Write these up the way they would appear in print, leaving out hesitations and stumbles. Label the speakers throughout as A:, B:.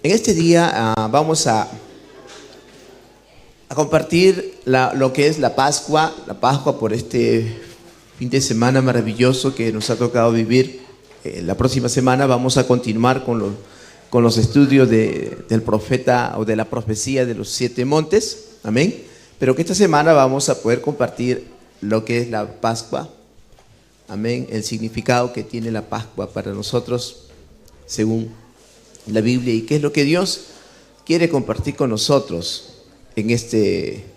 A: En este día vamos a compartir lo que es la Pascua por este fin de semana maravilloso que nos ha tocado vivir. La próxima semana vamos a continuar con los estudios del profeta o de la profecía de los 7 montes, amén. Pero que esta semana vamos a poder compartir lo que es la Pascua, amén, el significado que tiene la Pascua para nosotros según la Biblia y qué es lo que Dios quiere compartir con nosotros en este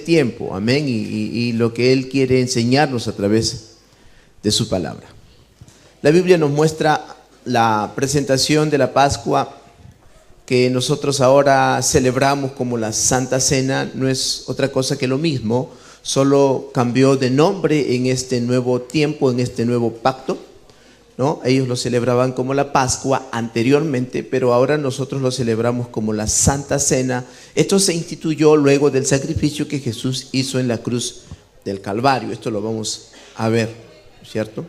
A: tiempo, amén, y lo que Él quiere enseñarnos a través de su palabra. La Biblia nos muestra la presentación de la Pascua que nosotros ahora celebramos como la Santa Cena. No es otra cosa que lo mismo, solo cambió de nombre en este nuevo tiempo, en este nuevo pacto, ¿no? Ellos lo celebraban como la Pascua anteriormente, pero ahora nosotros lo celebramos como la Santa Cena. Esto se instituyó luego del sacrificio que Jesús hizo en la cruz del Calvario. Esto lo vamos a ver, ¿cierto?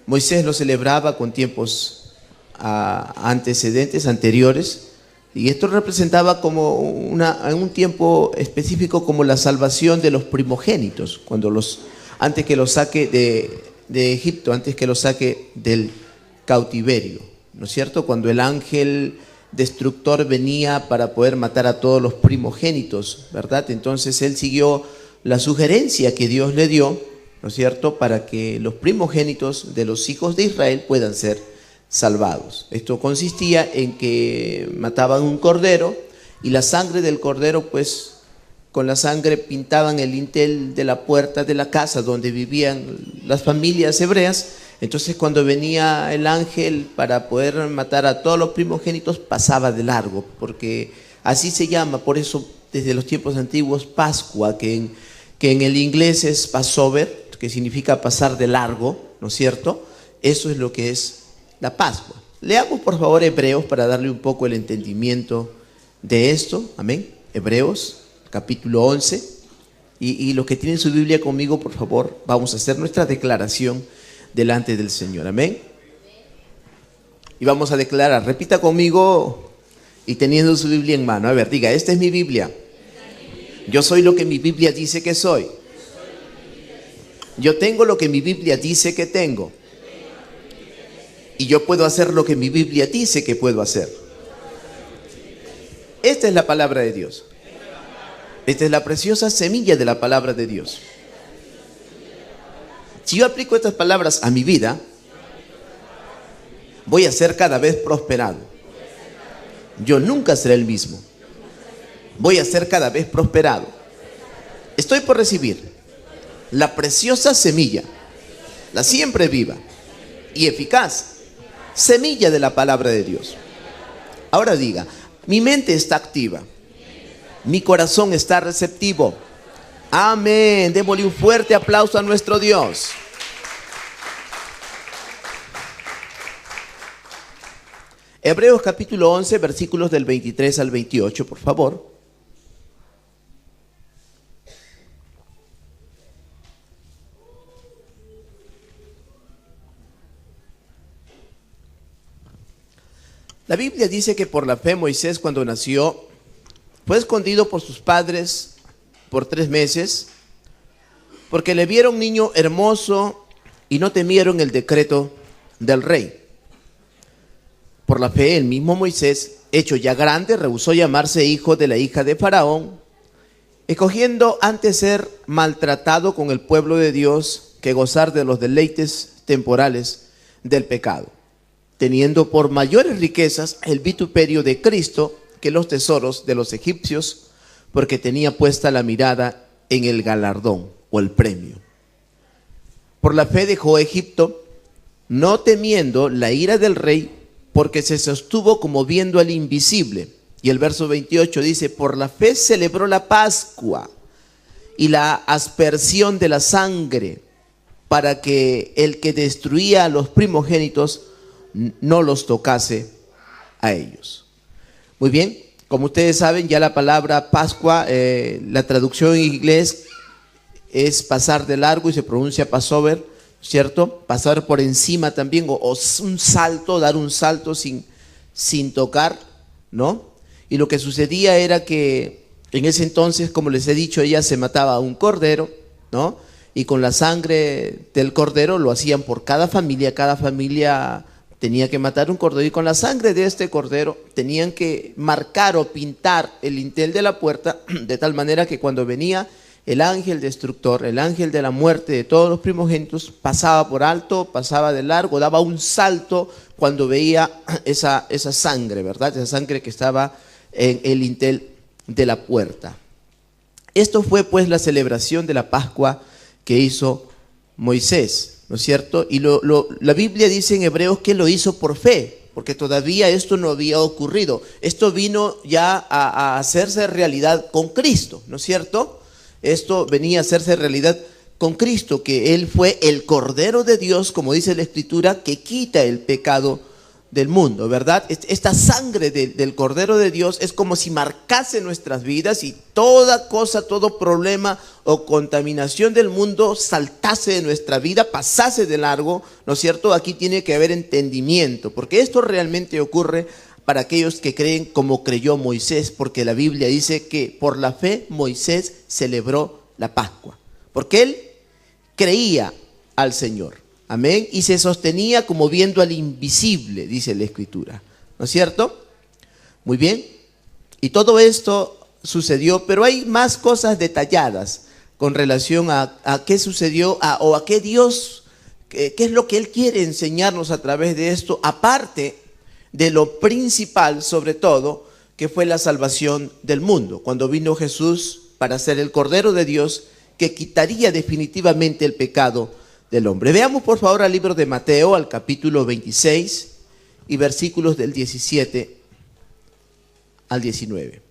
A: Moisés lo celebraba con tiempos anteriores, y esto representaba como en un tiempo específico como la salvación de los primogénitos, antes que los saque de Egipto, antes que los saque del cautiverio, ¿no es cierto? Cuando el ángel destructor venía para poder matar a todos los primogénitos, ¿verdad? Entonces él siguió la sugerencia que Dios le dio, ¿no es cierto?, para que los primogénitos de los hijos de Israel puedan ser salvados. Esto consistía en que mataban un cordero y la sangre del cordero, pues con la sangre pintaban el dintel de la puerta de la casa donde vivían las familias hebreas. Entonces cuando venía el ángel para poder matar a todos los primogénitos, pasaba de largo, porque así se llama, por eso desde los tiempos antiguos, Pascua, que en el inglés es Passover, que significa pasar de largo, ¿no es cierto? Eso es lo que es la Pascua. Leamos por favor Hebreos para darle un poco el entendimiento de esto, amén. Hebreos capítulo 11, y los que tienen su Biblia conmigo, por favor, vamos a hacer nuestra declaración delante del Señor, amén. Y vamos a declarar, repita conmigo y teniendo su Biblia en mano, a ver, diga, esta es mi Biblia. Yo soy lo que mi Biblia dice que soy. Yo tengo lo que mi Biblia dice que tengo. Y yo puedo hacer lo que mi Biblia dice que puedo hacer. Esta es la palabra de Dios. Esta es la preciosa semilla de la palabra de Dios. Si yo aplico estas palabras a mi vida, voy a ser cada vez prosperado. Yo nunca seré el mismo. Voy a ser cada vez prosperado. Estoy por recibir la preciosa semilla, la siempre viva y eficaz semilla de la palabra de Dios. Ahora diga, mi mente está activa, mi corazón está receptivo. Amén. Démosle un fuerte aplauso a nuestro Dios. Hebreos capítulo 11, versículos del 23 al 28, por favor. La Biblia dice que por la fe Moisés, cuando nació, fue escondido por sus padres por 3 meses, porque le vieron niño hermoso y no temieron el decreto del rey. Por la fe, el mismo Moisés, hecho ya grande, rehusó llamarse hijo de la hija de Faraón, escogiendo antes ser maltratado con el pueblo de Dios que gozar de los deleites temporales del pecado, teniendo por mayores riquezas el vituperio de Cristo que los tesoros de los egipcios, porque tenía puesta la mirada en el galardón o el premio. Por la fe dejó Egipto, no temiendo la ira del rey, porque se sostuvo como viendo al invisible. Y el verso 28 dice, por la fe celebró la Pascua y la aspersión de la sangre, para que el que destruía a los primogénitos no los tocase a ellos. Muy bien, como ustedes saben, ya la palabra Pascua, la traducción en inglés es pasar de largo y se pronuncia Passover, ¿cierto? Pasar por encima también, o un salto, dar un salto sin sin tocar, ¿no? Y lo que sucedía era que en ese entonces, como les he dicho, ella se mataba a un cordero, ¿no? Y con la sangre del cordero lo hacían por cada familia tenía que matar un cordero, y con la sangre de este cordero tenían que marcar o pintar el dintel de la puerta, de tal manera que cuando venía el ángel destructor, el ángel de la muerte de todos los primogénitos, pasaba por alto, pasaba de largo, daba un salto cuando veía esa sangre, ¿verdad? Esa sangre que estaba en el dintel de la puerta. Esto fue pues la celebración de la Pascua que hizo Moisés, ¿no es cierto? Y la Biblia dice en Hebreos que lo hizo por fe, porque todavía esto no había ocurrido. Esto vino ya a hacerse realidad con Cristo, ¿no es cierto? Esto venía a hacerse realidad con Cristo, que Él fue el Cordero de Dios, como dice la Escritura, que quita el pecado del mundo, ¿verdad? Esta sangre del Cordero de Dios es como si marcase nuestras vidas y toda cosa, todo problema o contaminación del mundo saltase de nuestra vida, pasase de largo, ¿no es cierto? Aquí tiene que haber entendimiento, porque esto realmente ocurre para aquellos que creen como creyó Moisés, porque la Biblia dice que por la fe Moisés celebró la Pascua, porque él creía al Señor. Amén. Y se sostenía como viendo al invisible, dice la Escritura. ¿No es cierto? Muy bien. Y todo esto sucedió, pero hay más cosas detalladas con relación a qué sucedió o a qué Dios, qué es lo que Él quiere enseñarnos a través de esto, aparte de lo principal, sobre todo, que fue la salvación del mundo. Cuando vino Jesús para ser el Cordero de Dios, que quitaría definitivamente el pecado del hombre. Veamos por favor al libro de Mateo, al capítulo 26 y versículos del 17 al 19.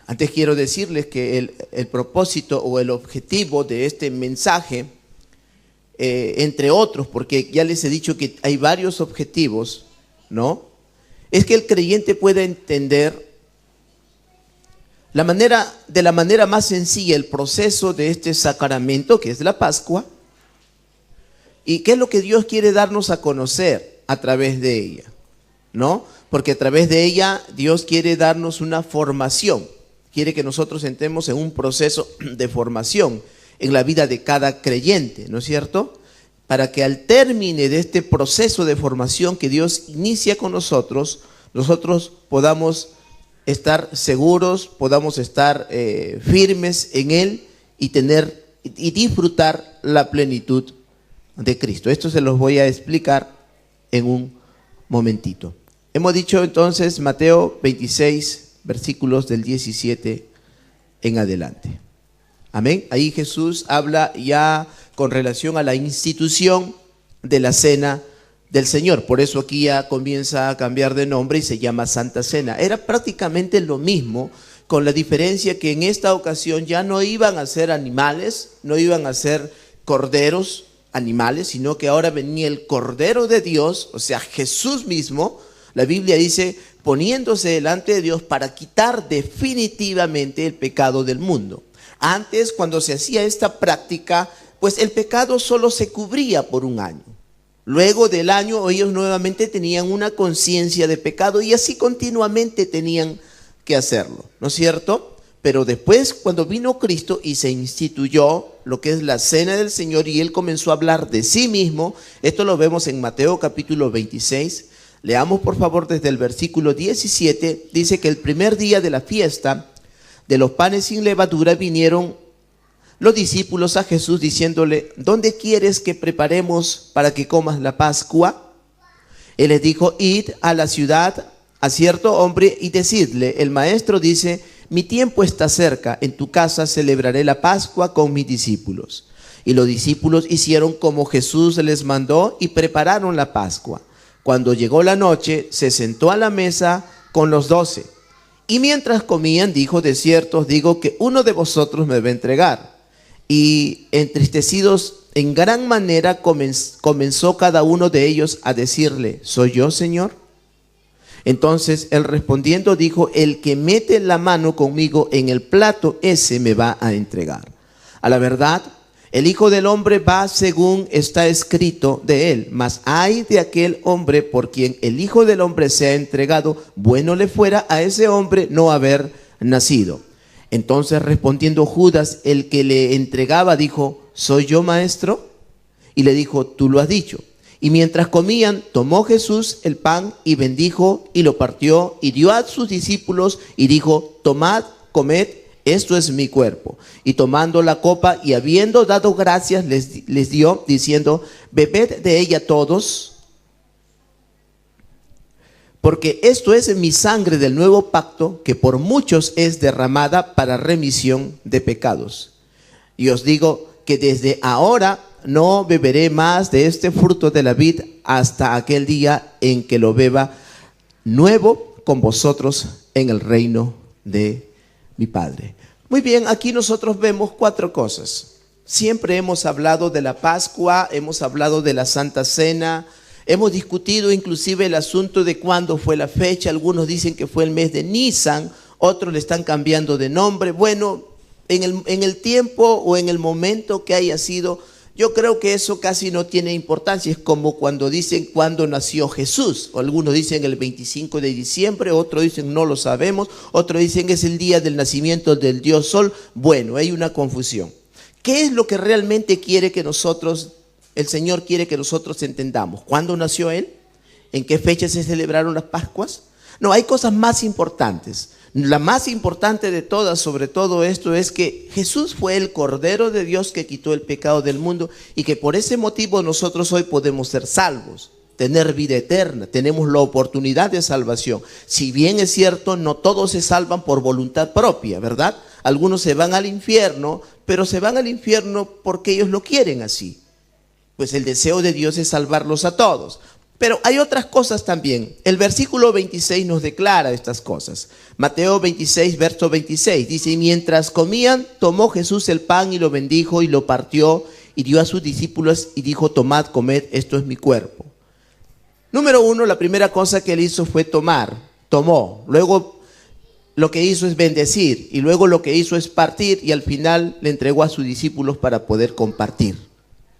A: Antes quiero decirles que el propósito o el objetivo de este mensaje, entre otros, porque ya les he dicho que hay varios objetivos, ¿no? Es que el creyente pueda entender de la manera más sencilla el proceso de este sacramento que es la Pascua, y qué es lo que Dios quiere darnos a conocer a través de ella, ¿no? Porque a través de ella Dios quiere darnos una formación, quiere que nosotros entremos en un proceso de formación en la vida de cada creyente, ¿no es cierto? Para que al término de este proceso de formación que Dios inicia con nosotros podamos estar seguros, podamos estar firmes en Él y tener y disfrutar la plenitud de Cristo. Esto se los voy a explicar en un momentito. Hemos dicho entonces Mateo 26, versículos del 17 en adelante. Amén. Ahí Jesús habla ya con relación a la institución de la cena del Señor. Por eso aquí ya comienza a cambiar de nombre y se llama Santa Cena. Era prácticamente lo mismo, con la diferencia que en esta ocasión ya no iban a ser animales, no iban a ser corderos animales, sino que ahora venía el Cordero de Dios, o sea, Jesús mismo. La Biblia dice, poniéndose delante de Dios para quitar definitivamente el pecado del mundo. Antes, cuando se hacía esta práctica, pues el pecado solo se cubría por un año. Luego del año ellos nuevamente tenían una conciencia de pecado y así continuamente tenían que hacerlo, ¿no es cierto? Pero después, cuando vino Cristo y se instituyó lo que es la cena del Señor y Él comenzó a hablar de sí mismo, esto lo vemos en Mateo capítulo 26, leamos por favor desde el versículo 17, dice que el primer día de la fiesta de los panes sin levadura vinieron los discípulos a Jesús diciéndole, ¿dónde quieres que preparemos para que comas la Pascua? Él les dijo, id a la ciudad a cierto hombre y decidle, el maestro dice, mi tiempo está cerca, en tu casa celebraré la Pascua con mis discípulos. Y los discípulos hicieron como Jesús les mandó y prepararon la Pascua. Cuando llegó la noche, se sentó a la mesa con los 12. Y mientras comían, dijo, de cierto os digo que uno de vosotros me va a entregar. Y entristecidos en gran manera comenzó cada uno de ellos a decirle, ¿soy yo, Señor? Entonces él respondiendo dijo, el que mete la mano conmigo en el plato, ese me va a entregar. A la verdad, El Hijo del Hombre va según está escrito de él, mas ay de aquel hombre por quien el Hijo del Hombre sea entregado, bueno le fuera a ese hombre no haber nacido. Entonces respondiendo Judas, el que le entregaba, dijo, ¿soy yo, maestro? Y le dijo, tú lo has dicho. Y mientras comían, tomó Jesús el pan y bendijo y lo partió y dio a sus discípulos y dijo, tomad, comed, esto es mi cuerpo. Y tomando la copa y habiendo dado gracias, les dio, diciendo, bebed de ella todos, porque esto es mi sangre del nuevo pacto, que por muchos es derramada para remisión de pecados. Y os digo que desde ahora no beberé más de este fruto de la vid hasta aquel día en que lo beba nuevo con vosotros en el reino de mi Padre. Muy bien, aquí nosotros vemos 4 cosas. Siempre hemos hablado de la Pascua, hemos hablado de la Santa Cena, hemos discutido inclusive el asunto de cuándo fue la fecha. Algunos dicen que fue el mes de Nisan, otros le están cambiando de nombre. Bueno, en el tiempo o en el momento que haya sido, yo creo que eso casi no tiene importancia. Es como cuando dicen cuándo nació Jesús. O algunos dicen el 25 de diciembre, otros dicen no lo sabemos, otros dicen es el día del nacimiento del Dios Sol. Bueno, hay una confusión. ¿Qué es lo que realmente quiere que nosotros, el Señor quiere que nosotros entendamos? ¿Cuándo nació Él? ¿En qué fecha se celebraron las Pascuas? No, hay cosas más importantes. La más importante de todas, sobre todo esto, es que Jesús fue el Cordero de Dios que quitó el pecado del mundo y que por ese motivo nosotros hoy podemos ser salvos, tener vida eterna, tenemos la oportunidad de salvación. Si bien es cierto, no todos se salvan por voluntad propia, ¿verdad? Algunos se van al infierno, pero se van al infierno porque ellos lo quieren así. Pues el deseo de Dios es salvarlos a todos. Pero hay otras cosas también. El versículo 26 nos declara estas cosas. Mateo 26, verso 26, dice, y mientras comían, tomó Jesús el pan y lo bendijo y lo partió y dio a sus discípulos y dijo, tomad, comed, esto es mi cuerpo. Número 1, la primera cosa que él hizo fue tomar, tomó. Luego lo que hizo es bendecir y luego lo que hizo es partir y al final le entregó a sus discípulos para poder compartir.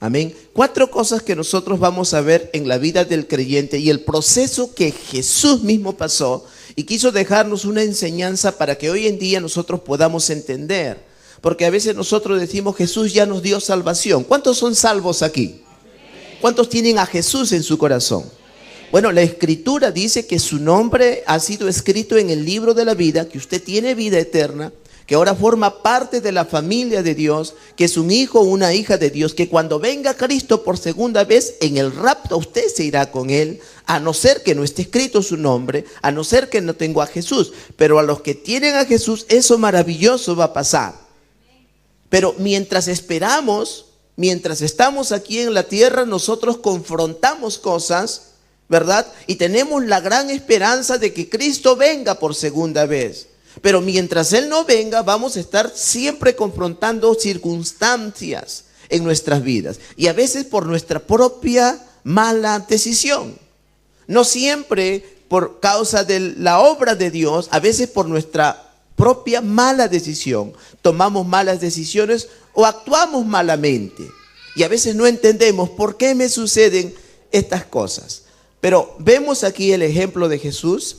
A: Amén. 4 cosas que nosotros vamos a ver en la vida del creyente y el proceso que Jesús mismo pasó y quiso dejarnos una enseñanza para que hoy en día nosotros podamos entender. Porque a veces nosotros decimos, Jesús ya nos dio salvación. ¿Cuántos son salvos aquí? ¿Cuántos tienen a Jesús en su corazón? Bueno, la Escritura dice que su nombre ha sido escrito en el libro de la vida, que usted tiene vida eterna, que ahora forma parte de la familia de Dios, que es un hijo o una hija de Dios, que cuando venga Cristo por segunda vez, en el rapto usted se irá con Él, a no ser que no esté escrito su nombre, a no ser que no tenga a Jesús. Pero a los que tienen a Jesús, eso maravilloso va a pasar. Pero mientras esperamos, mientras estamos aquí en la tierra, nosotros confrontamos cosas, ¿verdad? Y tenemos la gran esperanza de que Cristo venga por segunda vez. Pero mientras Él no venga, vamos a estar siempre confrontando circunstancias en nuestras vidas. Y a veces por nuestra propia mala decisión. No siempre por causa de la obra de Dios, a veces por nuestra propia mala decisión. Tomamos malas decisiones o actuamos malamente. Y a veces no entendemos por qué me suceden estas cosas. Pero vemos aquí el ejemplo de Jesús.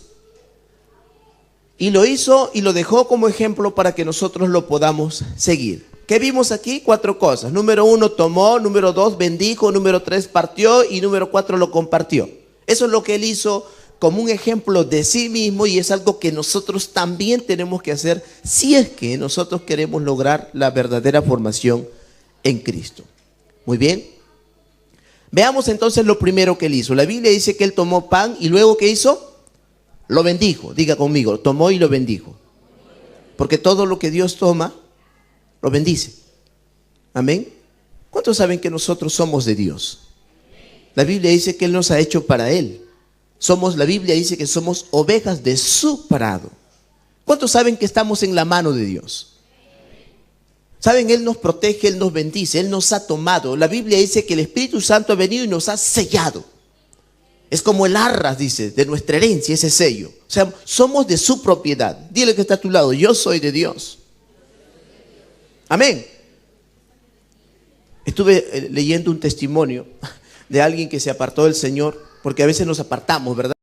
A: Y lo hizo y lo dejó como ejemplo para que nosotros lo podamos seguir. ¿Qué vimos aquí? 4 cosas. Número 1, tomó. Número 2, bendijo. Número 3, partió. Y número 4, lo compartió. Eso es lo que él hizo como un ejemplo de sí mismo y es algo que nosotros también tenemos que hacer si es que nosotros queremos lograr la verdadera formación en Cristo. Muy bien. Veamos entonces lo primero que él hizo. La Biblia dice que él tomó pan y luego ¿qué hizo? Lo bendijo, diga conmigo, tomó y lo bendijo. Porque todo lo que Dios toma, lo bendice. Amén. ¿Cuántos saben que nosotros somos de Dios? La Biblia dice que Él nos ha hecho para Él. La Biblia dice que somos ovejas de su prado. ¿Cuántos saben que estamos en la mano de Dios? Saben, Él nos protege, Él nos bendice, Él nos ha tomado. La Biblia dice que el Espíritu Santo ha venido y nos ha sellado. Es como el arras, dice, de nuestra herencia, ese sello. O sea, somos de su propiedad. Dile que está a tu lado, yo soy de Dios. Amén. Estuve leyendo un testimonio de alguien que se apartó del Señor, porque a veces nos apartamos, ¿verdad?